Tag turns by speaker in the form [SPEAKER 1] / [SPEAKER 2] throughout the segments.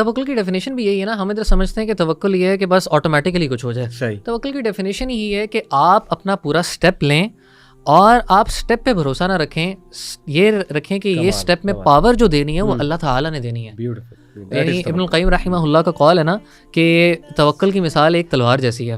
[SPEAKER 1] توکل کی ڈیفینیشن بھی یہی ہے نا. ہم ادھر سمجھتے ہیں کہ توکل یہ ہے کہ بس آٹومیٹکلی کچھ ہو جائے.
[SPEAKER 2] صحیح.
[SPEAKER 1] توکل کی ڈیفینیشن یہی ہے کہ آپ اپنا پورا اسٹیپ لیں اور آپ اسٹیپ پہ بھروسہ نہ رکھیں, یہ رکھیں کہ یہ اسٹیپ میں پاور جو دینی ہے وہ اللہ تعالیٰ نے دینی ہے. یعنی ابن القیم رحمہ اللہ کا قول ہے نا کہ توکل کی مثال ایک تلوار جیسی ہے,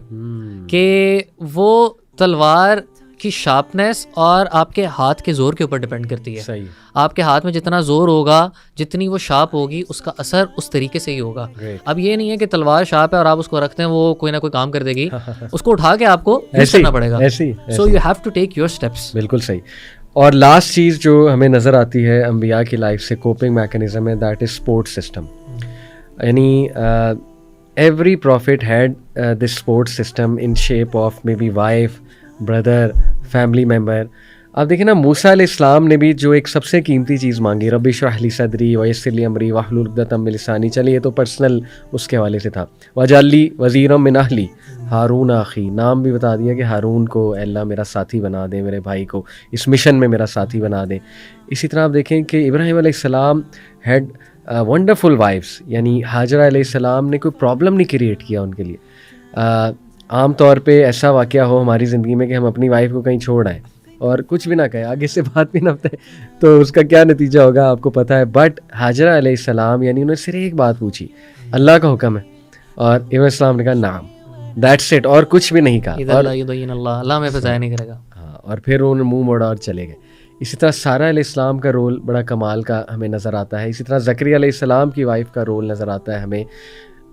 [SPEAKER 1] کہ وہ تلوار کی شارپنیس اور آپ کے ہاتھ کے زور کے اوپر ڈپینڈ کرتی ہے.
[SPEAKER 2] صحیح.
[SPEAKER 1] آپ کے ہاتھ میں جتنا زور ہوگا, جتنی وہ شارپ ہوگی, اس کا اثر اس طریقے سے ہی ہوگا. اب یہ نہیں ہے کہ تلوار شارپ ہے اور آپ اس کو رکھتے ہیں وہ کوئی نہ کوئی کام کر دے گی, اس کو اٹھا کے آپ کو یوز کرنا پڑے گا. So you have to take your steps.
[SPEAKER 2] بالکل صحیح. اور لاسٹ چیز جو ہمیں نظر آتی ہے انبیاء کی لائف سے کوپنگ میکینزم ہے, دیٹ از سپورٹ سسٹم. یعنی every prophet had this support system in shape of may be wife, brother, family member. اب دیکھیں نا, موسیٰ علیہ السلام نے بھی جو ایک سب سے قیمتی چیز مانگی, رب اشرح لی صدری ویسر لی امری واحلل عقدۃ من لسانی, چلیے یہ تو پرسنل اس کے حوالے سے تھا. واجعل لی وزیرا من اہلی ہارون اخی, نام بھی بتا دیا کہ ہارون کو اے اللہ میرا ساتھی بنا دے, میرے بھائی کو اس مشن میں میرا ساتھی بنا دے. اسی طرح آپ دیکھیں کہ ابراہیم علیہ السلام ہیڈ ونڈرفل وائفس, یعنی ہاجرہ علیہ السلام نے کوئی پرابلم نہیں کریٹ کیا ان کے لیے. عام طور پہ ایسا واقعہ ہو ہماری زندگی میں کہ ہم اپنی وائف کو کہیں چھوڑ آئیں اور کچھ بھی نہ کہیں, آگے سے بات بھی نہ بتائیں, تو اس کا کیا نتیجہ ہوگا آپ کو پتہ ہے. بٹ ہاجرہ علیہ السلام یعنی انہوں نے صرف ایک بات پوچھی, اللہ کا حکم ہے, اور ابراہیم السلام نے کہا نعم, دیٹس اٹ, اور کچھ بھی نہیں کہا. اور
[SPEAKER 1] اللہ میں ضائع نہیں کرے گا.
[SPEAKER 2] ہاں, اور پھر انہوں نے منہ موڑا اور چلے گئے. اسی طرح سارہ علیہ السلام کا رول بڑا کمال کا ہمیں نظر آتا ہے. اسی طرح زکریا علیہ السلام کی وائف کا رول نظر آتا ہے ہمیں.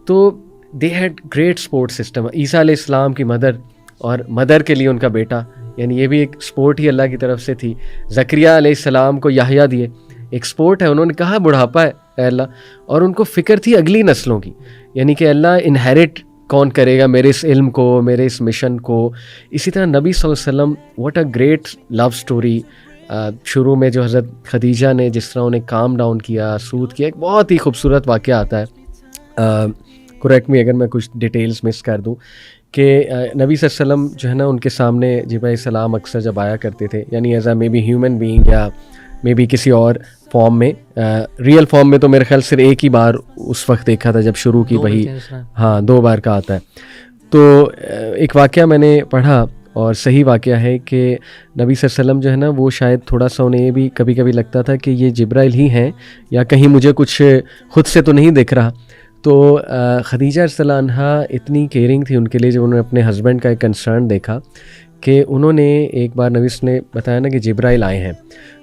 [SPEAKER 2] تو they had great support system. عیسیٰ علیہ السلام کی مدر اور مدر کے لیے ان کا بیٹا, یعنی یہ بھی ایک سپورٹ ہی اللہ کی طرف سے تھی. زکریا علیہ السلام کو یحییٰ دیے, ایک سپورٹ ہے. انہوں نے کہا بڑھاپا ہے اے اللہ, اور ان کو فکر تھی اگلی نسلوں کی, یعنی کہ اللہ انہیرٹ کون کرے گا میرے اس علم کو, میرے اس مشن کو. اسی طرح نبی صلی اللہ علیہ وسلم, what a great love story. شروع میں جو حضرت خدیجہ نے جس طرح انہیں کام ڈاؤن کیا, سود کیا, ایک بہت ہی خوبصورت واقعہ آتا ہے. کریکٹ می اگر میں کچھ ڈیٹیلز مس کر دوں, کہ نبی صلی اللہ علیہ وسلم جو ہے نا ان کے سامنے جبرائیل علیہ السلام اکثر جب آیا کرتے تھے, یعنی as a may be human being یا مے بی کسی اور فارم میں, ریئل فارم میں تو میرے خیال صرف ایک ہی بار اس وقت دیکھا تھا جب شروع کی وہی, ہاں 2 بار کا آتا ہے. تو ایک واقعہ میں نے پڑھا اور صحیح واقعہ ہے کہ نبی صلی اللہ علیہ وسلم جو ہے نا وہ شاید تھوڑا سا انہیں یہ بھی کبھی کبھی لگتا تھا کہ یہ جبرائیل ہی ہیں یا کہیں مجھے کچھ خود سے تو نہیں دکھ رہا. تو خدیجہ رضی اللہ عنہا اتنی کیئرنگ تھی ان کے لیے, جب انہوں نے اپنے ہسبینڈ کا ایک کنسرن دیکھا کہ انہوں نے ایک بار نبی صلی اللہ علیہ وسلم نے بتایا نا کہ جبرائیل آئے ہیں,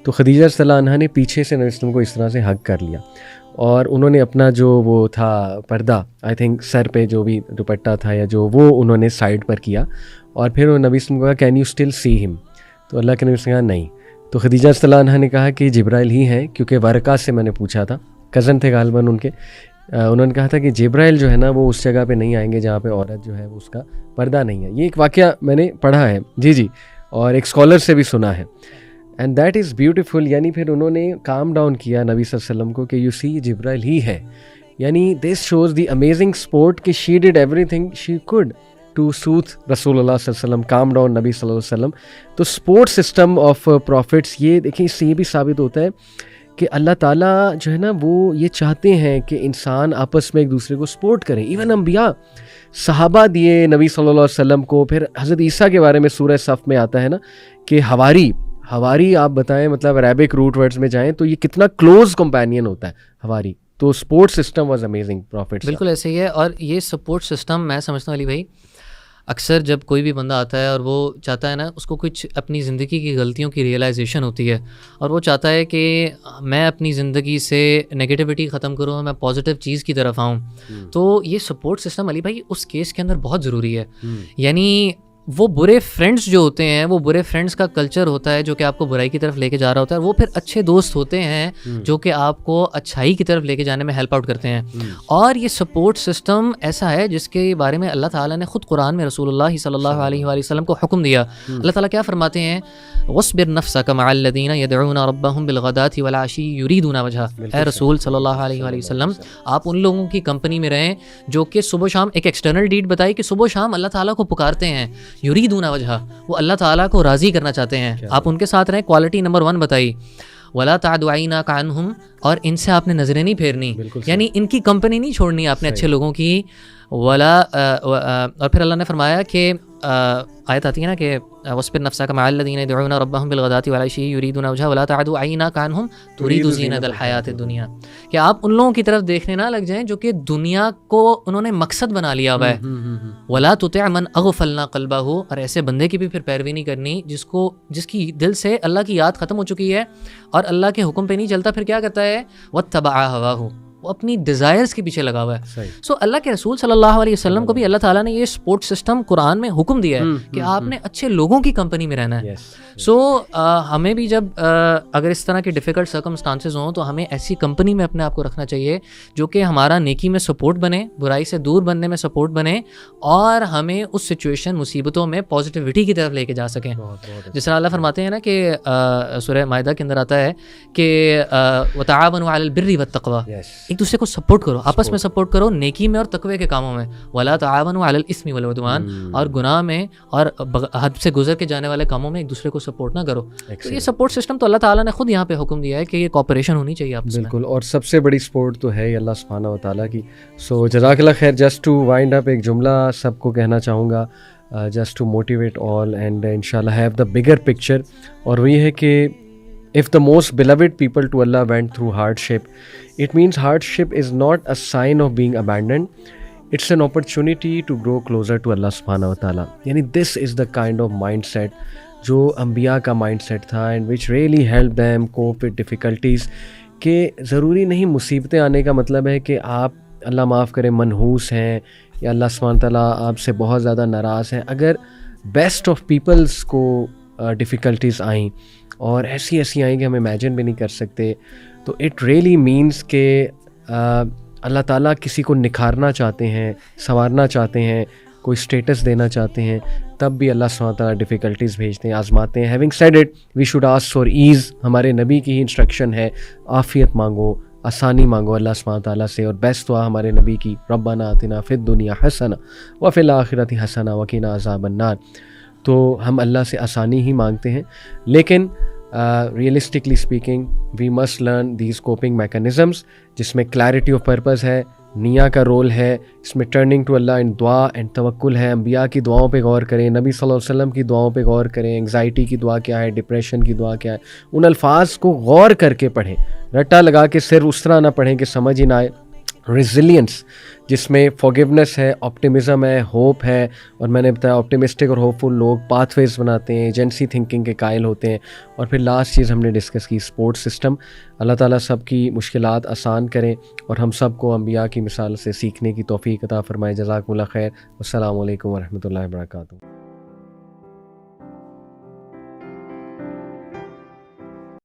[SPEAKER 2] تو خدیجہ رضی اللہ عنہا نے پیچھے سے نبی صلی اللہ علیہ وسلم کو اس طرح سے ہگ کر لیا, اور انہوں نے اپنا جو وہ تھا پردہ, آئی تھنک سر پہ جو بھی دوپٹہ تھا یا جو, وہ انہوں نے سائڈ پر کیا, اور پھر وہ نبی صلی اللہ علیہ وسلم کو کہا کین یو اسٹل سی ہم, تو اللہ کے نبی صلی اللہ علیہ وسلم نے کہا نہیں. تو خدیجہ رضی اللہ عنہا نے کہا کہ جبرائیل ہی ہیں, کیونکہ ورقہ سے میں نے پوچھا تھا, کزن تھے غالباً ان کے, انہوں نے کہا تھا کہ جبرائیل جو ہے نا وہ اس جگہ پہ نہیں آئیں گے جہاں پہ عورت جو ہے وہ اس کا پردہ نہیں ہے. یہ ایک واقعہ میں نے پڑھا ہے جی, اور ایک اسکالر سے بھی سنا ہے, اینڈ دیٹ از بیوٹیفل. یعنی پھر انہوں نے کام ڈاؤن کیا نبی صلی اللہ علیہ وسلم کو کہ یو سی جبرائیل ہی ہے. یعنی this shows the amazing support کہ شی ڈڈ every thing she could to سوتھ رسول اللہ صلی اللہ علیہ وسلم, کام ڈاؤن نبی صلی اللہ علیہ وسلم. تو سپورٹ سسٹم آف پروفٹس, یہ دیکھیں اس سے یہ بھی ثابت ہوتا ہے کہ اللہ تعالیٰ جو ہے نا وہ یہ چاہتے ہیں کہ انسان آپس میں ایک دوسرے کو سپورٹ کریں. ایون انبیاء, صحابہ دیے نبی صلی اللہ علیہ وسلم کو. پھر حضرت عیسیٰ کے بارے میں سورہ صف میں آتا ہے نا کہ ہواری آپ بتائیں, مطلب عربک روٹ ورڈز میں جائیں تو یہ کتنا کلوز کمپینین ہوتا ہے ہواری. تو support system was amazing prophets.
[SPEAKER 1] بالکل ایسے ہی ہے. اور یہ سپورٹ سسٹم میں سمجھتا ہوں علی بھائی, اکثر جب کوئی بھی بندہ آتا ہے اور وہ چاہتا ہے نا, اس کو کچھ اپنی زندگی کی غلطیوں کی ریئلائزیشن ہوتی ہے, اور وہ چاہتا ہے کہ میں اپنی زندگی سے نگیٹیوٹی ختم کروں, میں پازیٹیو چیز کی طرف آؤں, تو یہ سپورٹ سسٹم علی بھائی اس کیس کے اندر بہت ضروری ہے. یعنی وہ برے فرینڈس جو ہوتے ہیں, وہ برے فرینڈس کا کلچر ہوتا ہے جو کہ آپ کو برائی کی طرف لے کے جا رہا ہوتا ہے, وہ پھر اچھے دوست ہوتے ہیں جو کہ آپ کو اچھائی کی طرف لے کے جانے میں ہیلپ آؤٹ کرتے ہیں. اور یہ سپورٹ سسٹم ایسا ہے جس کے بارے میں اللہ تعالیٰ نے خود قرآن میں رسول اللہ صلی اللہ علیہ وآلہ وسلم کو حکم دیا. اللہ تعالیٰ کیا فرماتے ہیں, وَاصْبِرْ نَفْسَكَ مَعَ الَّذِينَ يَدْعُونَ رَبَّهُمْ بِالْغَدَاةِ وَالْعَشِيِّ يُرِيدُونَ وَجْهَهُ. اے رسول صلی اللہ علیہ وآلہ وسلم, آپ ان لوگوں کی کمپنی میں رہیں جو کہ صبح شام, ایک ایکسٹرنل ڈیڈ بتائی کہ صبح شام اللہ تعالیٰ کو پکارتے ہیں, یریدون وجہ, وہ اللہ تعالیٰ کو راضی کرنا چاہتے ہیں, آپ ان کے ساتھ رہیں. کوالٹی نمبر 1 بتائی. ولا تعد عیناک عنہم، اور ان سے آپ نے نظریں نہیں پھیرنی، یعنی ان کی کمپنی نہیں چھوڑنی آپ نے اچھے لوگوں کی. ولا اور پھر اللہ نے فرمایا کہ آیت آتی ہے نا کہ وَاصْبِرْ نَفْسَكَ مَعَ الَّذِينَ يَدْعُونَ رَبَّهُمْ بِالْغَدَاةِ وَالْعَشِيِّ يُرِيدُونَ وَجْهَهُ وَلَا تَعْدُ عَيْنَاكَ عَنْهُمْ تُرِيدُ زِينَةَ الْحَيَاةِ الدُّنْيَا، کہ آپ ان لوگوں کی طرف دیکھنے نہ لگ جائیں جو کہ دنیا کو انہوں نے مقصد بنا لیا ہوا ہے. وَلَا تُطِعْ مَنْ أَغْفَلْنَا قَلْبَهُ، اور ایسے بندے کی بھی پھر پیروی نہیں کرنی جس کی دل سے اللہ کی یاد ختم ہو چکی ہے اور اللہ کے حکم پہ نہیں چلتا، پھر کیا کرتا ہے وَاتَّبَعَ هَوَاهُ، وہ اپنی ڈیزائرز کے پیچھے لگا ہوا ہے. سو اللہ کے رسول صلی اللہ علیہ وسلم کو بھی اللہ تعالیٰ نے یہ سپورٹ سسٹم قرآن میں حکم دیا ہے کہ آپ نے اچھے لوگوں کی کمپنی میں رہنا ہے. سو ہمیں بھی جب اگر اس طرح کے ڈیفیکلٹ سرکمسٹانسز ہوں تو ہمیں ایسی کمپنی میں اپنے آپ کو رکھنا چاہیے جو کہ ہمارا نیکی میں سپورٹ بنے، برائی سے دور بننے میں سپورٹ بنے، اور ہمیں اس سچویشن مصیبتوں میں پازیٹیوٹی کی طرف لے کے جا سکیں. جس طرح اللہ فرماتے ہیں نا کہ سورہ مائدہ کے اندر آتا ہے کہ وتعاونوا علی البر والتقوی، ایک دوسرے کو سپورٹ کرو، آپس میں سپورٹ کرو نیکی میں اور تقوی کے کاموں میں. ولا تعاونوا علی الاثم والعدوان، اور گناہ میں اور حد سے گزر کے جانے والے کاموں میں ایک دوسرے کو سپورٹ نہ کرو. تو یہ سپورٹ سسٹم تو اللہ تعالیٰ نے خود یہاں پہ حکم دیا ہے کہ یہ کوآپریشن ہونی چاہیے آپس میں.
[SPEAKER 2] بالکل، اور سب سے بڑی سپورٹ تو ہے اللہ سبحانہ و تعالیٰ کی. سو جزاک اللہ خیر. جسٹ ٹو وائنڈ اپ ایک جملہ سب کو کہنا چاہوں گا، just to motivate all and انشاءاللہ ہیو دا بگر پکچر، اور وہ یہ ہے کہ if the most beloved people to Allah went through hardship, it means hardship is not a sign of being abandoned. It's an opportunity to grow closer to Allah subhanahu wa ta'ala. Yani this is the kind of mindset جو انبیاء کا mind set تھا and which really help them cope with difficulties. کہ ضروری نہیں مصیبتیں آنے کا مطلب ہے کہ آپ اللہ معاف کرے منحوس ہیں یا اللہ سبحانہ تعالیٰ آپ سے بہت زیادہ ناراض ہیں. اگر بیسٹ آف پیپلس کو ڈیفیکلٹیز آئیں اور ایسی آئیں کہ ہم امیجن بھی نہیں کر سکتے, تو اٹ ریئلی مینس کہ اللہ تعالیٰ کسی کو نکھارنا چاہتے ہیں, سنوارنا چاہتے ہیں, کوئی اسٹیٹس دینا چاہتے ہیں, تب بھی اللہ سبحانہ تعالیٰ ڈیفیکلٹیز بھیجتے ہیں, آزماتے ہیں. Having said it we should ask for ease. ہمارے نبی کی ہی انسٹرکشن ہے عافیت مانگو, آسانی مانگو اللہ سبحانہ تعالیٰ سے. اور بیسٹ دعا ہمارے نبی کی ربنا آتنا فی الدنیا حسنہ وفی الآخرۃ حسنہ وقنا عذاب النار. تو ہم اللہ سے آسانی ہی مانگتے ہیں, لیکن realistically speaking we must learn these coping mechanisms, جس میں کلیئرٹی آف پرپز ہے, نیا کا رول ہے, اس میں ٹرننگ ٹو اللہ اینڈ دعا اینڈ توکل ہے. انبیاء کی دعاؤں پہ غور کریں, نبی صلی اللہ علیہ وسلم کی دعاؤں پہ غور کریں. انگزائٹی کی دعا کیا ہے, ڈپریشن کی دعا کیا ہے, ان الفاظ کو غور کر کے پڑھیں, رٹا لگا کے صرف اس طرح نہ پڑھیں کہ سمجھ ہی نہ آئے. ریزیلینس جس میں فارگیونیس ہے, آپٹیمزم ہے, ہوپ ہے. اور میں نے بتایا آپٹیمسٹک اور ہوپ فل لوگ پاتھ ویز بناتے ہیں, ایجنسی تھنکنگ کے قائل ہوتے ہیں. اور پھر لاسٹ چیز ہم نے ڈسکس کی سپورٹ سسٹم. اللہ تعالیٰ سب کی مشکلات آسان کریں اور ہم سب کو انبیاء کی مثال سے سیکھنے کی توفیق عطا فرمائے. جزاکم اللہ خیر. السلام علیکم ورحمۃ اللہ وبرکاتہ.